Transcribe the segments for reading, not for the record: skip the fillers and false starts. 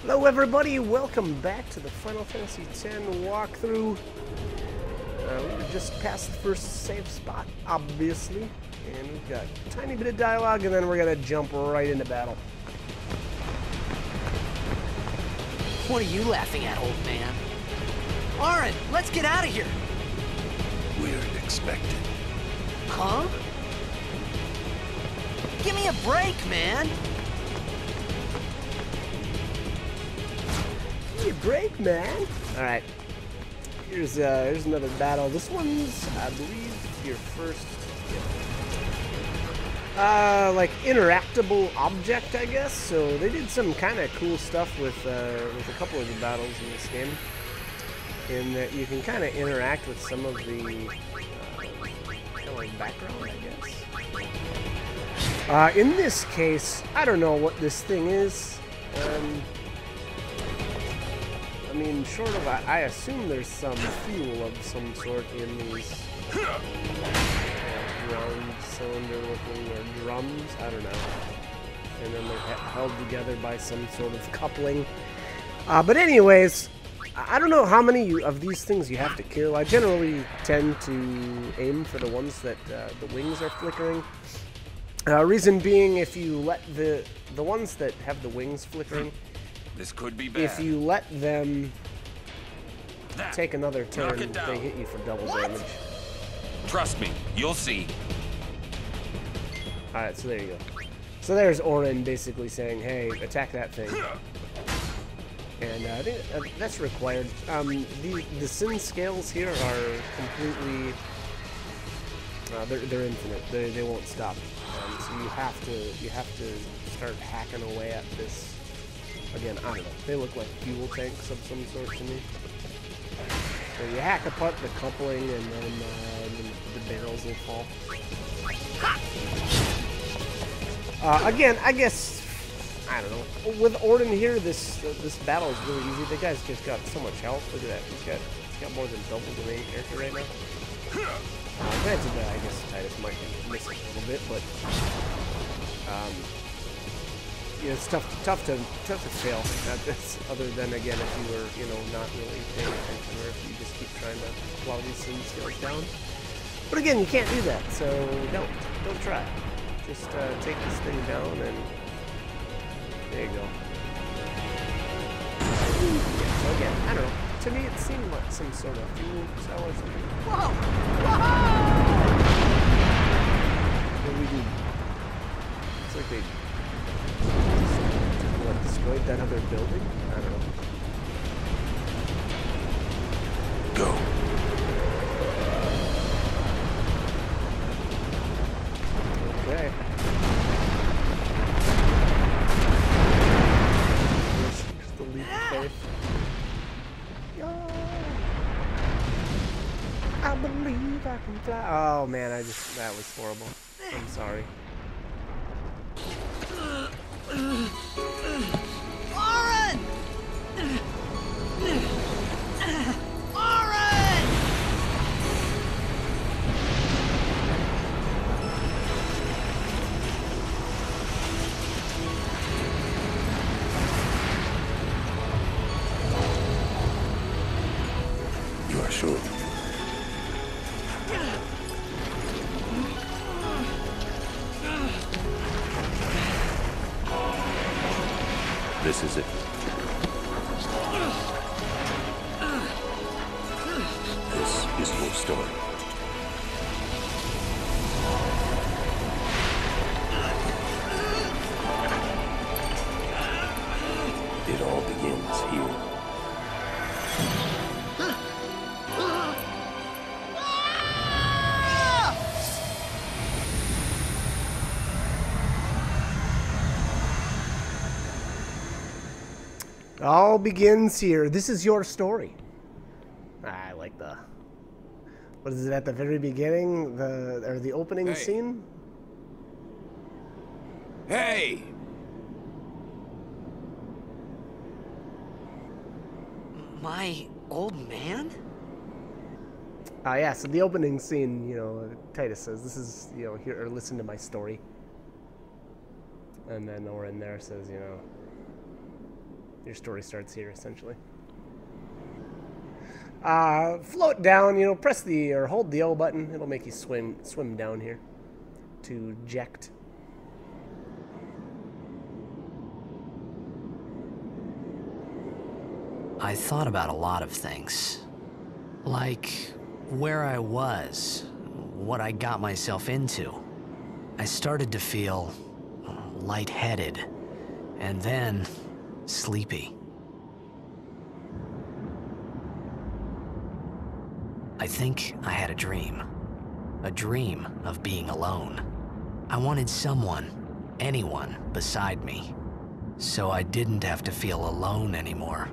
Hello everybody, welcome back to the Final Fantasy X walkthrough. We just passed the first save spot, obviously, and we've got a tiny bit of dialogue, and then we're gonna jump right into battle. What are you laughing at, old man? Aaron, let's get out of here! Weird expected. Huh? Give me a break, man! Give me a break, man! Alright, here's another battle. This one's, I believe, your first, like, interactable object, I guess. So they did some kind of cool stuff with a couple of the battles in this game, in that you can kind of interact with some of the kind of like background, I guess. In this case, I don't know what this thing is. I mean, short of, I assume there's some fuel of some sort in these round cylinder looking, or drums, I don't know. And then they're held together by some sort of coupling. But anyways, I don't know how many of these things you have to kill. I generally tend to aim for the ones that the wings are flickering. Reason being, if you let the ones that have the wings flickering, this could be bad. if you let them take another turn, they hit you for double damage. Trust me, you'll see. Alright, so there you go. So there's Orin basically saying, hey, attack that thing. And I think that's required. The sin scales here are completely... they're infinite. They won't stop. So you have to start hacking away at this. Again, I don't know. They look like fuel tanks of some sort to me. So you hack apart the coupling, and then the barrels will fall. Again, I guess, I don't know. With Orden here, this battle is really easy. The guy's just got so much health. Look at that. He's got more than double the main character right now. Granted, I guess Titus might be missing a little bit, but yeah, it's tough to fail at this. Other than, again, if you were, not really paying attention, or if you just keep trying to plow these sin skills down. But again, you can't do that, so don't try. Just take this thing down, and there you go. Yeah, so again, I don't know. To me, it seemed like some sort of fuel cell or something. Whoa! Whoa! What do we do? It's like they destroyed that other building? I don't know. Go. Okay. Here's the leap of faith. I believe I can fly. Oh man, that was horrible. I'm sorry. Aaron! Aaron! You are sure? This is it. This is your story. It all begins here. All begins here. This is your story. I like what is it at the very beginning? The opening scene? Hey! My old man? Yeah, so the opening scene, Titus says, this is, here, or listen to my story. And then Orin there says, Your story starts here, essentially. Float down, you know, press the, or hold the L button. It'll make you swim down here to eject. I thought about a lot of things. Like where I was, what I got myself into. I started to feel lightheaded, and then sleepy. I think I had a dream of being alone. I wanted someone, anyone beside me, so I didn't have to feel alone anymore.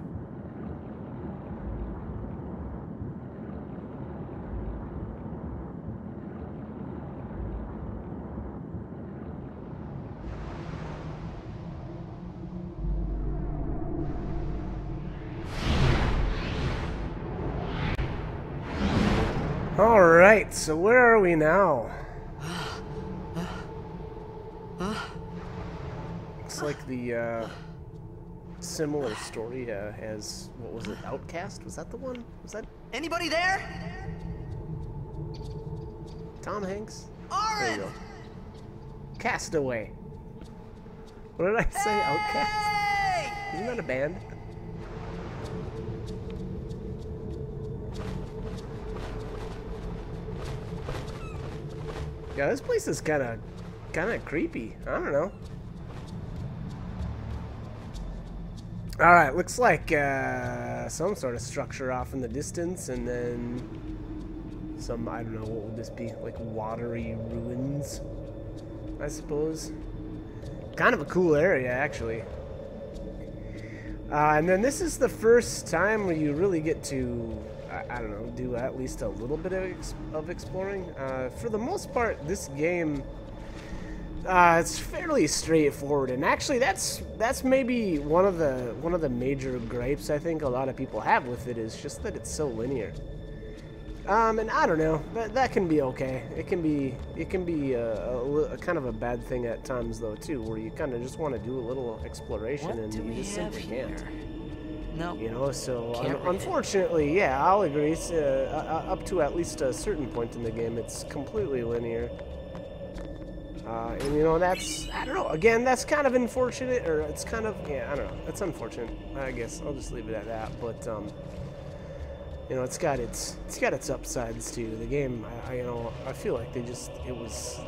Alright, so where are we now? Looks like the similar story as, what was it, Outcast? Was that the one? Was that Anybody there? Tom Hanks? Oren! There you go. Castaway. What did I say? Outcast? Hey! Isn't that a band? Yeah, this place is kind of creepy. I don't know. All right, looks like some sort of structure off in the distance, and then some, I don't know, what would this be? Like watery ruins, I suppose. Kind of a cool area, actually. And then this is the first time where you really get to, I don't know, do at least a little bit of exploring. For the most part, this game, it's fairly straightforward, and actually, that's maybe one of the major gripes I think a lot of people have with it, is just that it's so linear. And I don't know, that can be okay. It can be a kind of a bad thing at times though too, where you kind of just want to do a little exploration and you just simply can't. No. You know, so Can't read unfortunately, yeah, I'll agree. Up to at least a certain point in the game, it's completely linear. And you know, that's, I don't know, again, that's kind of unfortunate, or it's kind of, yeah, I don't know, it's unfortunate. I guess I'll just leave it at that. But you know, it's got its upsides too. The game, you know, I feel like it was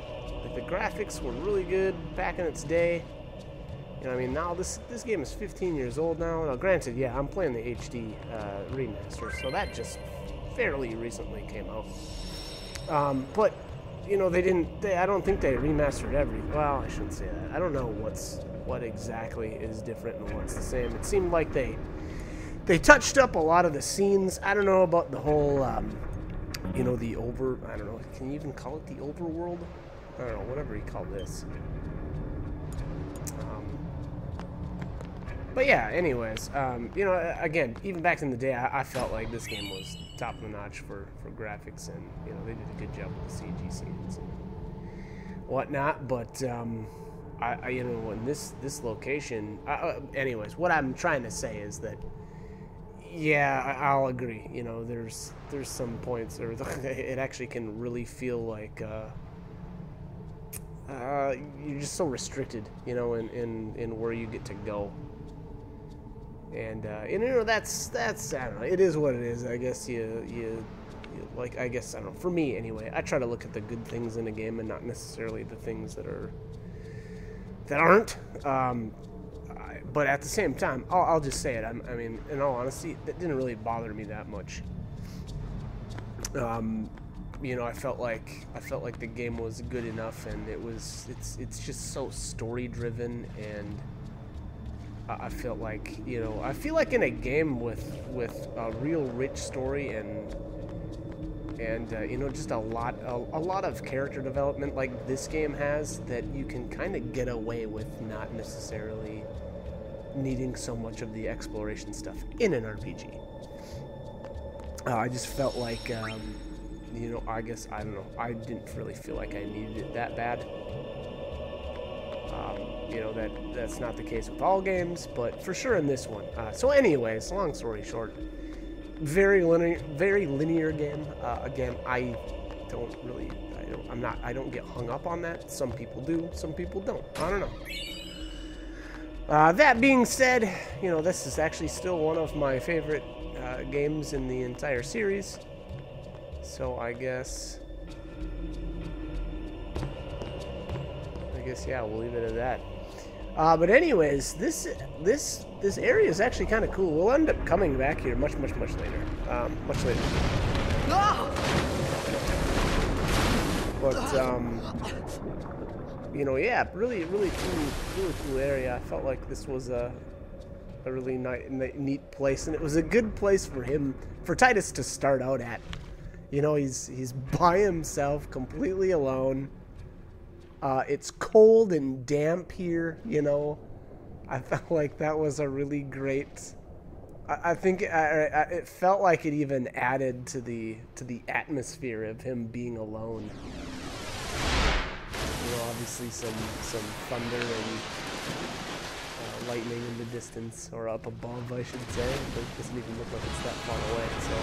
like the graphics were really good back in its day. You know, I mean, now this game is 15 years old now. Now, granted, yeah, I'm playing the HD remaster, so that just fairly recently came out. But you know, I don't think they remastered everything. Well, I shouldn't say that. I don't know what exactly is different and what's the same. It seemed like they touched up a lot of the scenes. I don't know about the whole, you know, I don't know, can you even call it the overworld? I don't know, whatever you call this. But yeah, anyways, you know, again, even back in the day, I felt like this game was top of the notch for graphics, and you know, they did a good job with the CG scenes and whatnot. But you know, in this location, anyways, what I'm trying to say is that, yeah, I'll agree. You know, there's some points, or it actually can really feel like you're just so restricted, you know, in where you get to go. And you know, that's I don't know, it is what it is. I guess you like, I guess, I don't know, for me anyway, I try to look at the good things in a game and not necessarily the things that aren't. But at the same time, I'll just say it. I mean, in all honesty, that didn't really bother me that much. You know, I felt like the game was good enough, and it's just so story driven, and I felt like, you know, I feel like in a game with a real rich story and you know, just a lot of character development like this game has, that you can kind of get away with not necessarily needing so much of the exploration stuff in an RPG. I just felt like, you know, I guess, I don't know, I didn't really feel like I needed it that bad. you know, that's not the case with all games, but for sure in this one. So anyways, long story short, very linear game. Again, I don't get hung up on that. Some people do, some people don't. I don't know. That being said, you know, this is actually still one of my favorite games in the entire series. So I guess yeah, we'll leave it at that. But anyways, this area is actually kind of cool. We'll end up coming back here much later. Much later. But you know, yeah, really cool area. I felt like this was a really neat place, and it was a good place for Titus to start out at. You know, he's by himself, completely alone. It's cold and damp here, you know. I felt like that was a really great. I think it felt like it even added to the atmosphere of him being alone. You know, obviously some thunder and lightning in the distance, or up above, I should say. But it doesn't even look like it's that far away. So,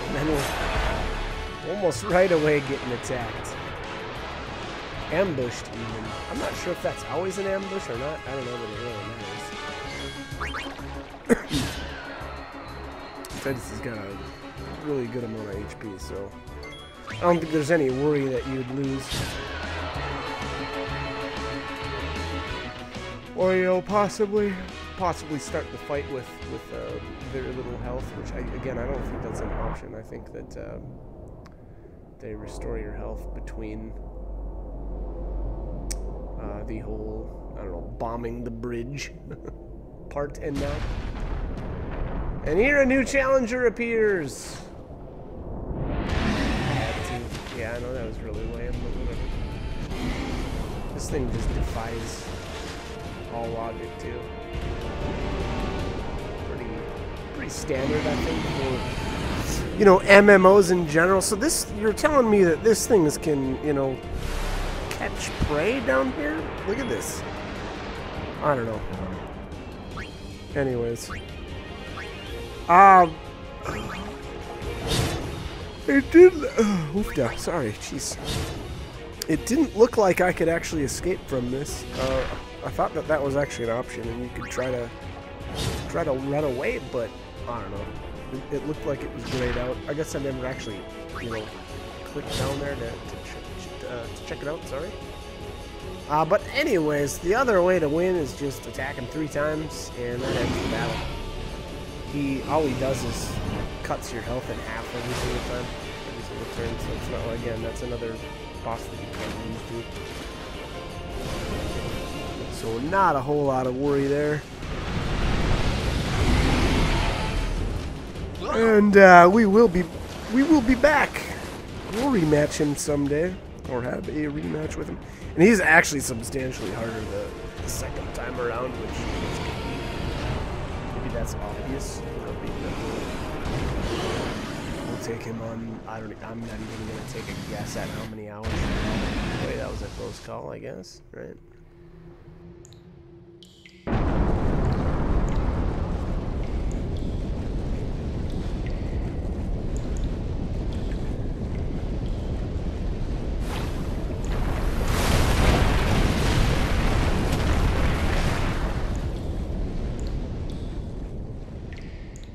and then we're almost right away getting attacked. Ambushed even. I'm not sure if that's always an ambush or not. I don't know that it really matters. Titus has got a really good amount of HP, so I don't think there's any worry that you'd lose. Or, you know, possibly start the fight with very little health, which again, I don't think that's an option. I think that they restore your health between the whole, I don't know, bombing the bridge part and now. And here a new challenger appears. Yeah, I know that was really lame, but whatever. This thing just defies all logic too. Pretty standard, I think, for, you know, MMOs in general. So this, you're telling me that this thing can, you know, catch prey down here? Look at this. I don't know. Anyways. It didn't, oofda, sorry, jeez. It didn't look like I could actually escape from this. I thought that was actually an option, and you could try to run away, but I don't know. It looked like it was grayed out. I guess I never actually, you know, clicked down there to check it out, sorry. But anyways, the other way to win is just attack him 3 times, and that ends the battle. All he does is cuts your health in half every single time, every single turn, so it's not, again, that's another boss that you can't lose to. So not a whole lot of worry there. And we will be back. We'll rematch him someday, or have a rematch with him. And he's actually substantially harder the second time around, which maybe that's obvious. We'll take him on. I'm not even gonna take a guess at how many hours. Wait, that was a close call, I guess, right?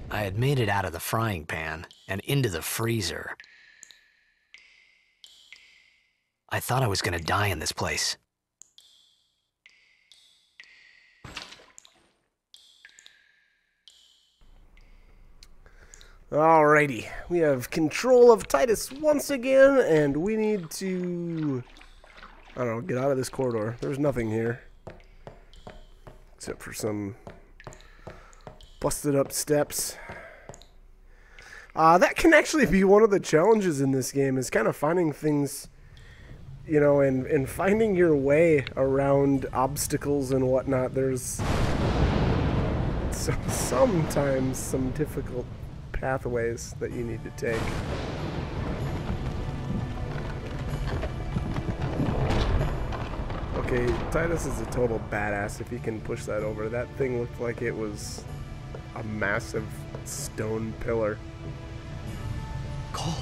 I had made it out of the frying pan and into the freezer. I thought I was gonna die in this place. Alrighty, we have control of Titus once again, and we need to, I don't know, get out of this corridor. There's nothing here, except for some busted up steps. That can actually be one of the challenges in this game, is kind of finding things, you know, and finding your way around obstacles and whatnot. There's sometimes some difficult pathways that you need to take. Okay, Titus is a total badass if he can push that over. That thing looked like it was a massive stone pillar. Cold.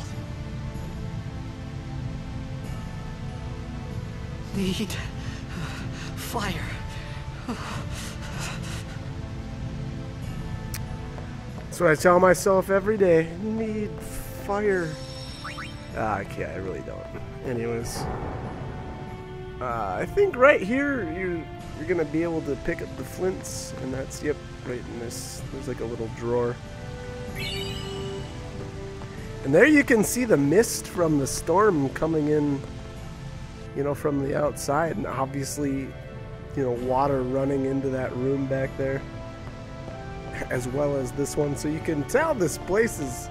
Need fire. That's what I tell myself every day. Need fire. Okay, I really don't. Anyways, I think right here you're gonna be able to pick up the flints, and that's right in this. There's like a little drawer, and there you can see the mist from the storm coming in. You know, from the outside, and obviously, you know, water running into that room back there, as well as this one. So you can tell this place is,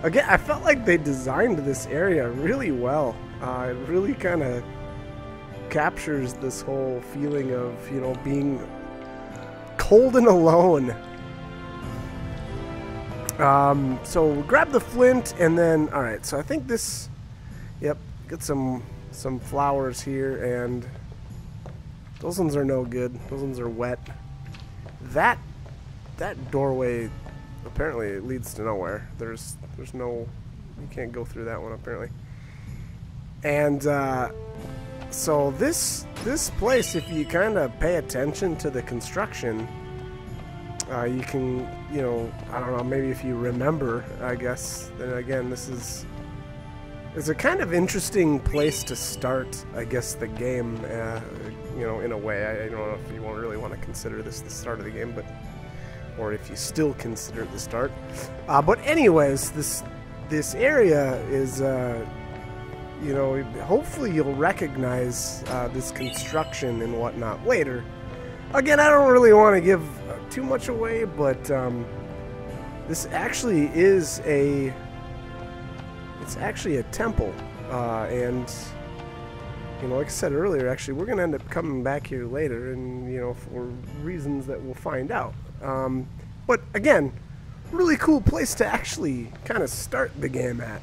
again, I felt like they designed this area really well. It really kind of captures this whole feeling of, you know, being cold and alone. So we'll grab the flint, and then, all right, so I think this, yep, get some flowers here, and those ones are no good. Those ones are wet. That doorway apparently leads to nowhere. There's no, you can't go through that one apparently. And so this place, if you kind of pay attention to the construction, you can, you know, I don't know, maybe if you remember, I guess, then again, this is. It's a kind of interesting place to start, I guess, the game, you know, in a way. I don't know if you really want to consider this the start of the game, but, or if you still consider it the start. But anyways, this area is, you know, hopefully you'll recognize this construction and whatnot later. Again, I don't really want to give too much away, but this actually is a... It's actually a temple, and, you know, like I said earlier, actually, we're going to end up coming back here later, and, you know, for reasons that we'll find out. But, again, really cool place to actually kind of start the game at.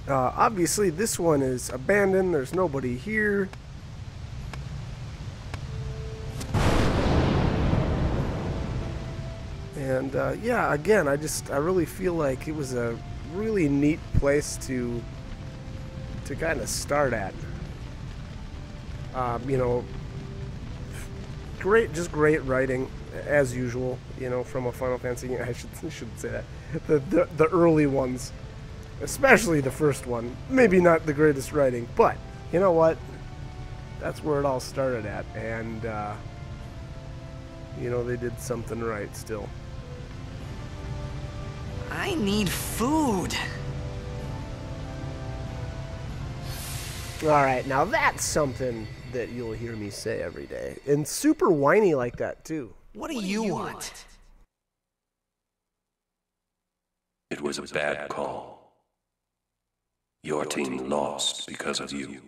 Obviously, this one is abandoned. There's nobody here. And, yeah, again, I really feel like it was a really neat place to kind of start at. You know, just great writing as usual. You know, from a Final Fantasy game. I should say that the early ones, especially the first one, maybe not the greatest writing, but you know what? That's where it all started at, and you know, they did something right still. I need food. Alright, now that's something that you'll hear me say every day. And super whiny like that, too. What do you want? It was a bad call. Your team lost because of you.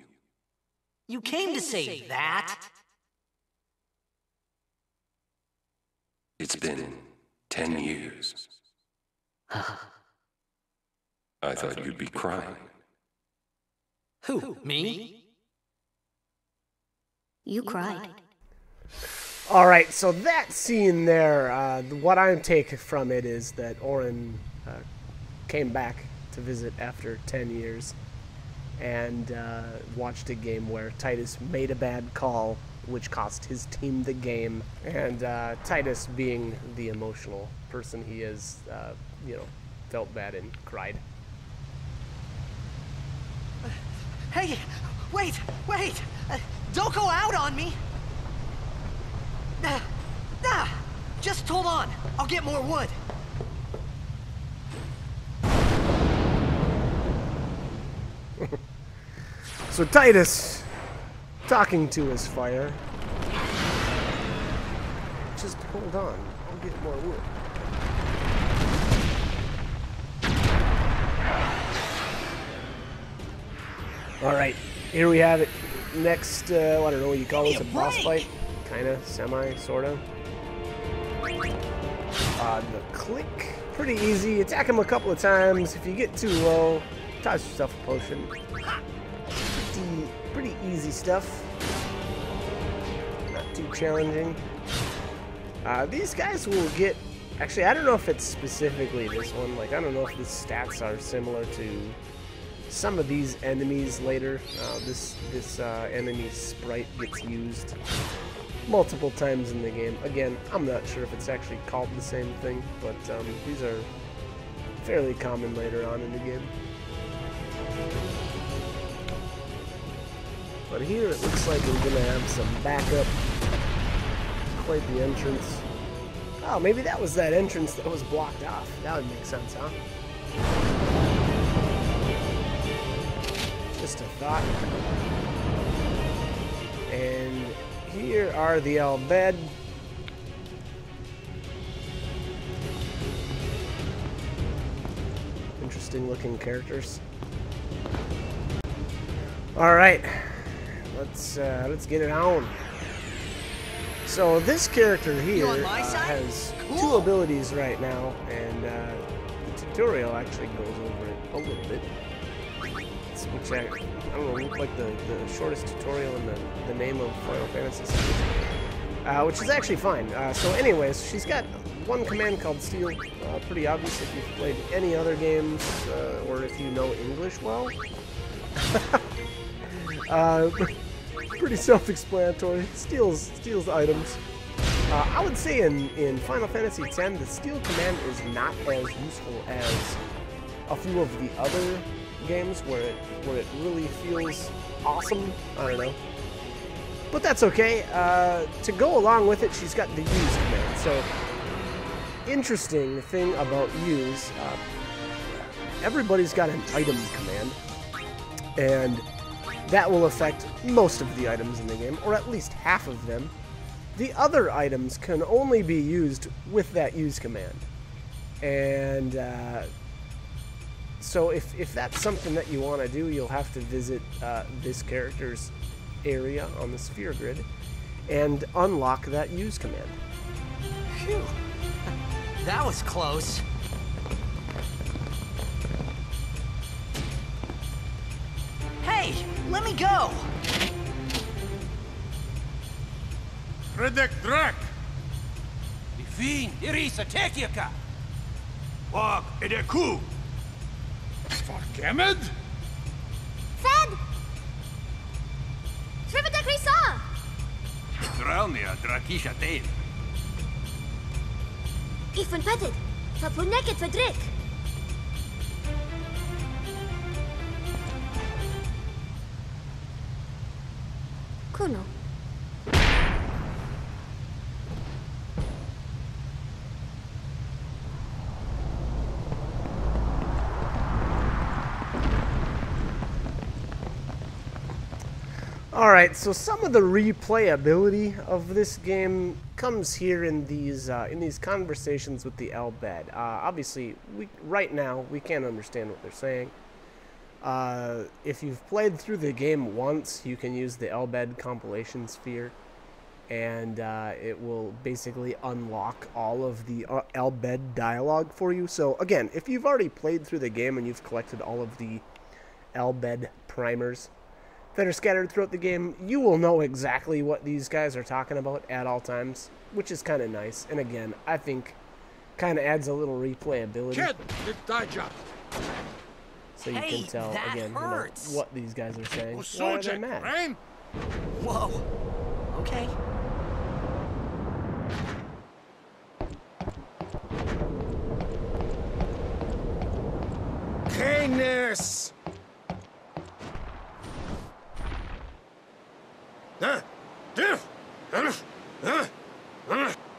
You came to say that? It's been 10 years. I thought you'd be crying. Who, me? You cried. Alright, so that scene there, what I take from it is that Orin came back to visit after 10 years and watched a game where Titus made a bad call, which cost his team the game, and Titus, being the emotional person he is, you know, felt bad and cried. Hey, wait! Don't go out on me! Just hold on. I'll get more wood. So Titus, talking to his fire, just hold on, I'll get more wood. Alright, here we have it. Next, I don't know what you call this, a boss fight? Kinda, semi, sorta. The click, pretty easy. Attack him a couple of times. If you get too low, toss yourself a potion. Pretty easy stuff. too challenging. These guys will get... Actually, I don't know if it's specifically this one. Like, I don't know if the stats are similar to some of these enemies later. This enemy sprite gets used multiple times in the game. Again, I'm not sure if it's actually called the same thing, but these are fairly common later on in the game. But here it looks like we're gonna have some backup. Quite the entrance. Oh, maybe that was that entrance that was blocked off. That would make sense, huh? Just a thought. And here are the Al Bhed. Interesting looking characters. All right, let's get it on. So this character here has two abilities right now, and the tutorial actually goes over it a little bit. Which I don't know, looked like the shortest tutorial in the name of Final Fantasy series, which is actually fine. So anyways, she's got one command called Steal. Pretty obvious if you've played any other games, or if you know English well. Pretty self-explanatory. Steals items. I would say in Final Fantasy X, the steal command is not as useful as a few of the other games where it really feels awesome. I don't know, but that's okay. To go along with it, she's got the use command. So interesting thing about use, everybody's got an item command, and that will affect most of the items in the game, or at least half of them. The other items can only be used with that use command. And so if that's something that you want to do, you'll have to visit this character's area on the sphere grid and unlock that use command. Phew. That was close. Hey, let me go! Redek Drak! Ifin, Irisa Tekiaka! Wag Edeku! Farkemed? Fed! Trivida Grisa! Draunia Drakisha Tail. Ifan Petted! Fapuneket Fedrik! Kuno. Alright, so some of the replayability of this game comes here in these conversations with the Al Bhed. Obviously, right now, we can't understand what they're saying. If you've played through the game once, you can use the Al Bhed compilation sphere, and it will basically unlock all of the Al Bhed dialogue for you. So again, if you've already played through the game and you've collected all of the Al Bhed primers that are scattered throughout the game, you will know exactly what these guys are talking about at all times, which is kind of nice. And again, I think kind of adds a little replayability. So you can tell, again, you know, what these guys are saying. Why are they mad? Whoa. Okay. Canis!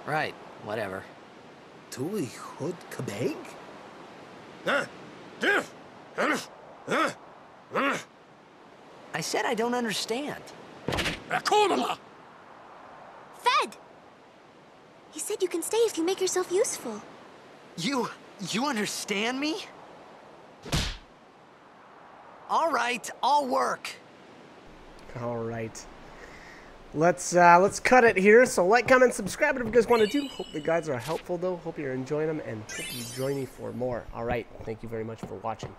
Right, whatever. Tui Hood Kabeg? I said I don't understand. Fed! He said you can stay if you make yourself useful. You understand me? All right, I'll work. All right. Let's cut it here. So like, comment, subscribe if you guys want to do. Hope the guides are helpful though. Hope you're enjoying them, and hope you join me for more. All right. Thank you very much for watching.